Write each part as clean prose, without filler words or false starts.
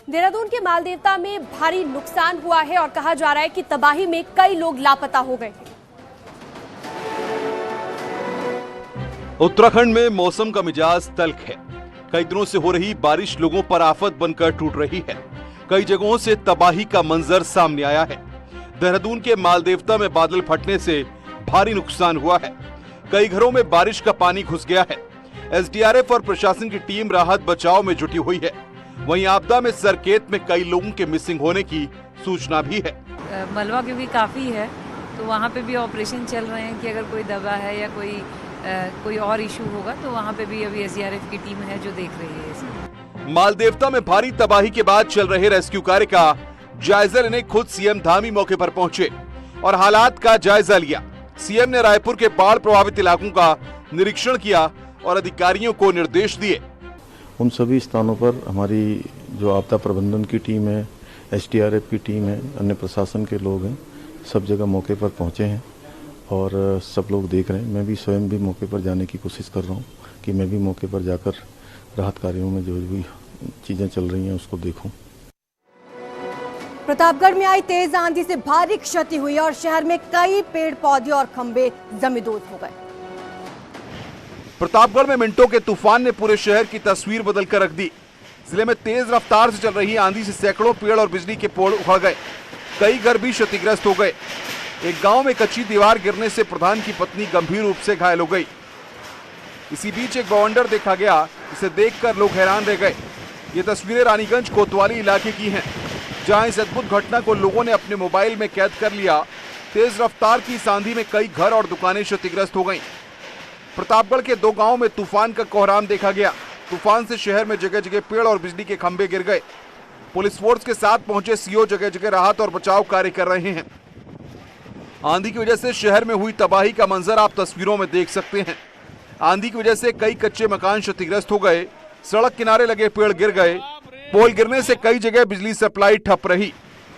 देहरादून के मालदेवता में भारी नुकसान हुआ है और कहा जा रहा है कि तबाही में कई लोग लापता हो गए हैं। उत्तराखंड में मौसम का मिजाज तल्ख है। कई दिनों से हो रही बारिश लोगों पर आफत बनकर टूट रही है। कई जगहों से तबाही का मंजर सामने आया है। देहरादून के मालदेवता में बादल फटने से भारी नुकसान हुआ है। कई घरों में बारिश का पानी घुस गया है। एसडीआरएफ और प्रशासन की टीम राहत बचाव में जुटी हुई है। वहीं आपदा में सरकेत में कई लोगों के मिसिंग होने की सूचना भी है। मलबा की भी काफी है, तो वहाँ पे भी ऑपरेशन चल रहे हैं कि अगर कोई दबा है या कोई और इशू होगा तो वहाँ पे भी अभी एसडीआरएफ की टीम है जो देख रही है इसे। मालदेवता में भारी तबाही के बाद चल रहे रेस्क्यू कार्य का जायजा लेने खुद सीएम धामी मौके पर पहुंचे और हालात का जायजा लिया। सीएम ने रायपुर के बाढ़ प्रभावित इलाकों का निरीक्षण किया और अधिकारियों को निर्देश दिए। उन सभी स्थानों पर हमारी जो आपदा प्रबंधन की टीम है, एसडीआरएफ की टीम है, अन्य प्रशासन के लोग हैं, सब जगह मौके पर पहुंचे हैं और सब लोग देख रहे हैं। मैं भी स्वयं भी मौके पर जाने की कोशिश कर रहा हूं कि मैं भी मौके पर जाकर राहत कार्यों में जो भी चीजें चल रही हैं उसको देखूं। प्रतापगढ़ में आई तेज आंधी से भारी क्षति हुई और शहर में कई पेड़ पौधे और खंभे जमींदोज हो गए। प्रतापगढ़ में मिनटों के तूफान ने पूरे शहर की तस्वीर बदल कर रख दी। जिले में तेज रफ्तार से चल रही आंधी से सैकड़ों पेड़ और बिजली के पोल उखड़ गए। कई घर भी क्षतिग्रस्त हो गए। एक गांव में कच्ची दीवार गिरने से प्रधान की पत्नी गंभीर रूप से घायल हो गई। इसी बीच एक बवंडर देखा गया, जिसे देखकर लोग हैरान रह गए। ये तस्वीरें रानीगंज कोतवाली इलाके की हैं, जहां इस अद्भुत घटना को लोगों ने अपने मोबाइल में कैद कर लिया। तेज रफ्तार की इस आंधी में कई घर और दुकानें क्षतिग्रस्त हो गईं। प्रतापगढ़ के दो गांवों में तूफान का कोहराम देखा गया। तूफान से शहर में जगह जगह पेड़ और बिजली के खंभे गिर गए। पुलिस फोर्स के साथ पहुंचे सीओ जगह जगह राहत और बचाव कार्य कर रहे हैं। आंधी की वजह से शहर में हुई तबाही का मंजर आप तस्वीरों में देख सकते हैं। आंधी की वजह से कई कच्चे मकान क्षतिग्रस्त हो गए। सड़क किनारे लगे पेड़ गिर गए। पोल गिरने से कई जगह बिजली सप्लाई ठप रही।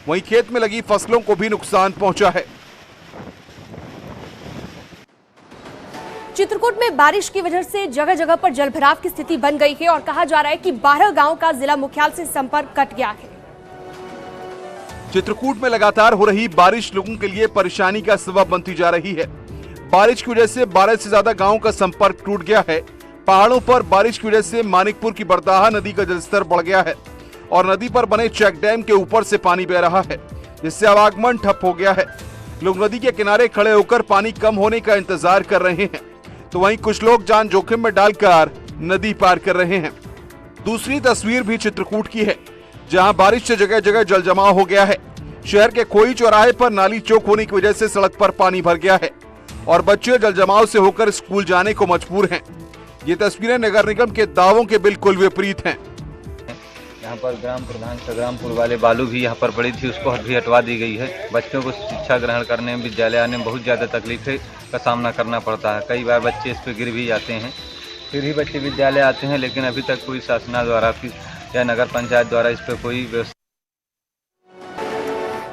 वहीं खेत में लगी फसलों को भी नुकसान पहुंचा है। चित्रकूट में बारिश की वजह से जगह जगह पर जलभराव की स्थिति बन गई है और कहा जा रहा है कि 12 गांव का जिला मुख्यालय से संपर्क कट गया है। चित्रकूट में लगातार हो रही बारिश लोगों के लिए परेशानी का सबब बनती जा रही है। बारिश की वजह से 12 से ज्यादा गांवों का संपर्क टूट गया है। पहाड़ों पर बारिश की वजह से मानिकपुर की बरदाहा नदी का जलस्तर बढ़ गया है और नदी पर बने चेक डैम के ऊपर से पानी बह रहा है, जिससे आवागमन ठप हो गया है। लोग नदी के किनारे खड़े होकर पानी कम होने का इंतजार कर रहे हैं, तो वहीं कुछ लोग जान जोखिम में डालकर नदी पार कर रहे हैं। दूसरी तस्वीर भी चित्रकूट की है, जहां बारिश से जगह जगह जल जमाव हो गया है। शहर के खोई चौराहे पर नाली चौक होने की वजह से सड़क पर पानी भर गया है और बच्चे जल जमाव से होकर स्कूल जाने को मजबूर हैं। ये तस्वीरें नगर निगम के दावों के बिल्कुल विपरीत हैं। यहाँ पर ग्राम प्रधान संग्रामपुर वाले बालू भी यहाँ पर पड़ी थी, उसको भी हटवा दी गई है। बच्चों को शिक्षा ग्रहण करने में, विद्यालय आने में बहुत ज़्यादा तकलीफें का सामना करना पड़ता है। कई बार बच्चे इस पर गिर भी जाते हैं, फिर ही बच्चे विद्यालय आते हैं, लेकिन अभी तक कोई शासन द्वारा या नगर पंचायत द्वारा इस पर कोई व्यवस्था।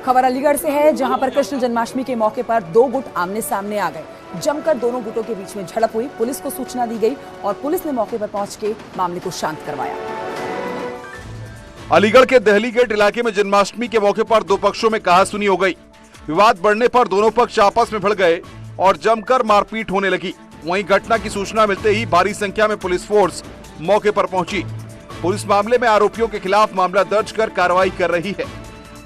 खबर अलीगढ़ से है, जहां पर कृष्ण जन्माष्टमी के मौके पर दो गुट आमने सामने आ गए। जमकर दोनों गुटों के बीच में झड़प हुई। पुलिस को सूचना दी गई और पुलिस ने मौके पर पहुंच के मामले को शांत करवाया। अलीगढ़ के दहली गेट इलाके में जन्माष्टमी के मौके पर दो पक्षों में कहासुनी हो गई। विवाद बढ़ने पर दोनों पक्ष आपस में भिड़ गए और जमकर मारपीट होने लगी। वहीं घटना की सूचना मिलते ही भारी संख्या में पुलिस फोर्स मौके पर पहुंची। पुलिस मामले में आरोपियों के खिलाफ मामला दर्ज कर कार्रवाई कर रही है।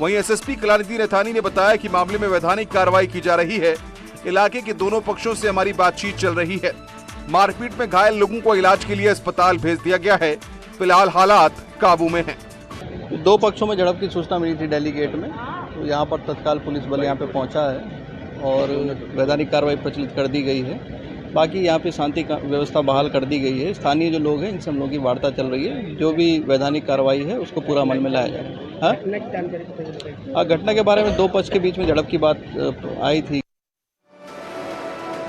वहीं एसएसपी कलानिधि नैथानी ने बताया कि मामले में वैधानिक कार्रवाई की जा रही है। इलाके के दोनों पक्षों से हमारी बातचीत चल रही है। मारपीट में घायल लोगों को इलाज के लिए अस्पताल भेज दिया गया है। फिलहाल हालात काबू में हैं। दो पक्षों में झड़प की सूचना मिली थी दिल्ली गेट में, तो यहाँ पर तत्काल पुलिस बल यहाँ पे पहुँचा है और वैधानिक कार्रवाई प्रचलित कर दी गई है। बाकी यहाँ पे शांति व्यवस्था बहाल कर दी गई है। स्थानीय जो लोग हैं इनसे हम लोगों की वार्ता चल रही है। जो भी वैधानिक कार्रवाई है उसको पूरा अमल में लाया जाए। घटना के बारे में दो पक्ष के बीच में झड़प की बात आई थी।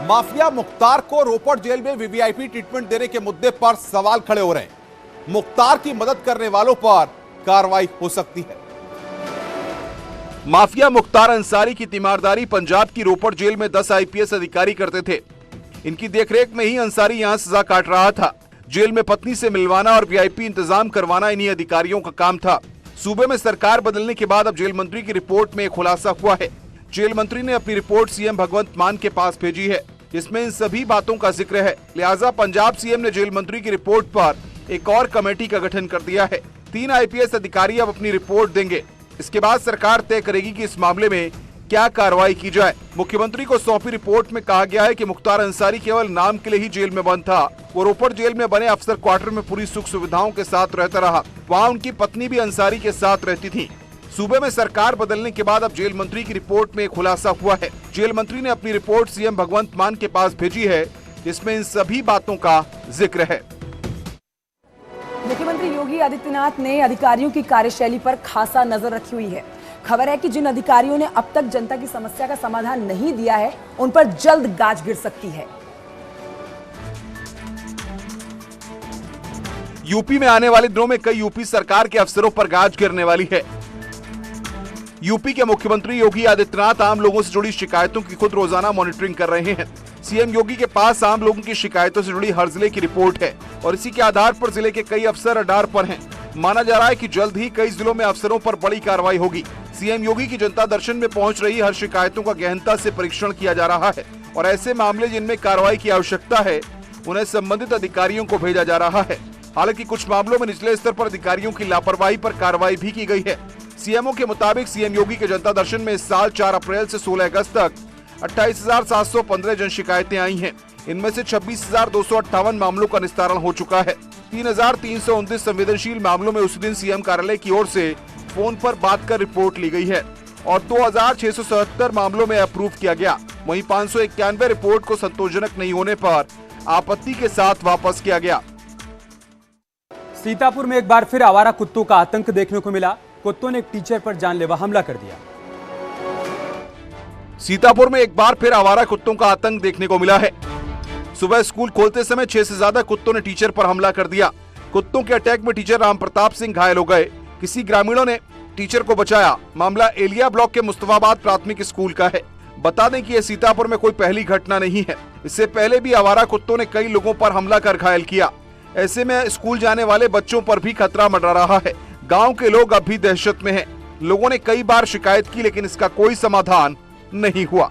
माफिया मुख्तार को रोपड़ जेल में वीवीआईपी ट्रीटमेंट देने के मुद्दे पर सवाल खड़े हो रहे हैं। मुख्तार की मदद करने वालों पर कार्रवाई हो सकती है। माफिया मुख्तार अंसारी की तीमारदारी पंजाब की रोपड़ जेल में 10 आईपीएस अधिकारी करते थे। इनकी देखरेख में ही अंसारी यहां सजा काट रहा था। जेल में पत्नी से मिलवाना और वीआईपी इंतजाम करवाना इन्हीं अधिकारियों का काम था। सूबे में सरकार बदलने के बाद अब जेल मंत्री की रिपोर्ट में खुलासा हुआ है। जेल मंत्री ने अपनी रिपोर्ट सीएम भगवंत मान के पास भेजी है। इसमें इन सभी बातों का जिक्र है। लिहाजा पंजाब सीएम ने जेल मंत्री की रिपोर्ट पर एक और कमेटी का गठन कर दिया है। 3 आईपीएस अधिकारी अब अपनी रिपोर्ट देंगे। इसके बाद सरकार तय करेगी कि इस मामले में क्या कार्रवाई की जाए। मुख्यमंत्री को सौंपी रिपोर्ट में कहा गया है कि मुख्तार अंसारी केवल नाम के लिए ही जेल में बंद था। वो रोपड़ जेल में बने अफसर क्वार्टर में पूरी सुख सुविधाओं के साथ रहता रहा। वहाँ उनकी पत्नी भी अंसारी के साथ रहती थी। सूबे में सरकार बदलने के बाद अब जेल मंत्री की रिपोर्ट में खुलासा हुआ है। जेल मंत्री ने अपनी रिपोर्ट सीएम भगवंत मान के पास भेजी है। इसमें इन सभी बातों का जिक्र है। मुख्यमंत्री योगी आदित्यनाथ ने अधिकारियों की कार्यशैली पर खासा नजर रखी हुई है। खबर है कि जिन अधिकारियों ने अब तक जनता की समस्या का समाधान नहीं दिया है, उन पर जल्द गाज गिर सकती है। यूपी में आने वाले दिनों में कई यूपी सरकार के अफसरों पर गाज गिरने वाली है। यूपी के मुख्यमंत्री योगी आदित्यनाथ आम लोगों से जुड़ी शिकायतों की खुद रोजाना मॉनिटरिंग कर रहे हैं। सीएम योगी के पास आम लोगों की शिकायतों से जुड़ी हर जिले की रिपोर्ट है और इसी के आधार पर जिले के कई अफसर रडार पर हैं। माना जा रहा है कि जल्द ही कई जिलों में अफसरों पर बड़ी कार्रवाई होगी। सीएम योगी की जनता दर्शन में पहुंच रही हर शिकायतों का गहनता से परीक्षण किया जा रहा है और ऐसे मामले जिनमें कार्रवाई की आवश्यकता है उन्हें संबंधित अधिकारियों को भेजा जा रहा है। हालांकि कुछ मामलों में निचले स्तर पर अधिकारियों की लापरवाही पर कार्रवाई भी की गई है। सीएमओ के मुताबिक सीएम योगी के जनता दर्शन में इस साल 4 अप्रैल से 16 अगस्त तक 28,715 जन शिकायतें आई हैं। इनमें से 26,258 मामलों का निस्तारण हो चुका है। 3,329 संवेदनशील मामलों में उसी दिन सीएम कार्यालय की ओर से फोन पर बात कर रिपोर्ट ली गई है और 2,677 मामलों में अप्रूव किया गया। वहीं 591 रिपोर्ट को संतोषजनक नहीं होने पर आपत्ति के साथ वापस किया गया। सीतापुर में एक बार फिर आवारा कुत्तों का आतंक देखने को मिला। कुत्तों ने एक टीचर पर जानलेवा हमला कर दिया। सीतापुर में एक बार फिर आवारा कुत्तों का आतंक देखने को मिला है। सुबह स्कूल खोलते समय 6 से ज्यादा कुत्तों ने टीचर पर हमला कर दिया। कुत्तों के अटैक में टीचर राम प्रताप सिंह घायल हो गए। किसी ग्रामीणों ने टीचर को बचाया। मामला एलिया ब्लॉक के मुस्तफाबाद प्राथमिक स्कूल का है। बता दें कि यह सीतापुर में कोई पहली घटना नहीं है। इससे पहले भी आवारा कुत्तों ने कई लोगों पर हमला कर घायल किया। ऐसे में स्कूल जाने वाले बच्चों पर भी खतरा मंडरा रहा है। गांव के लोग अब भी दहशत में हैं। लोगों ने कई बार शिकायत की लेकिन इसका कोई समाधान नहीं हुआ।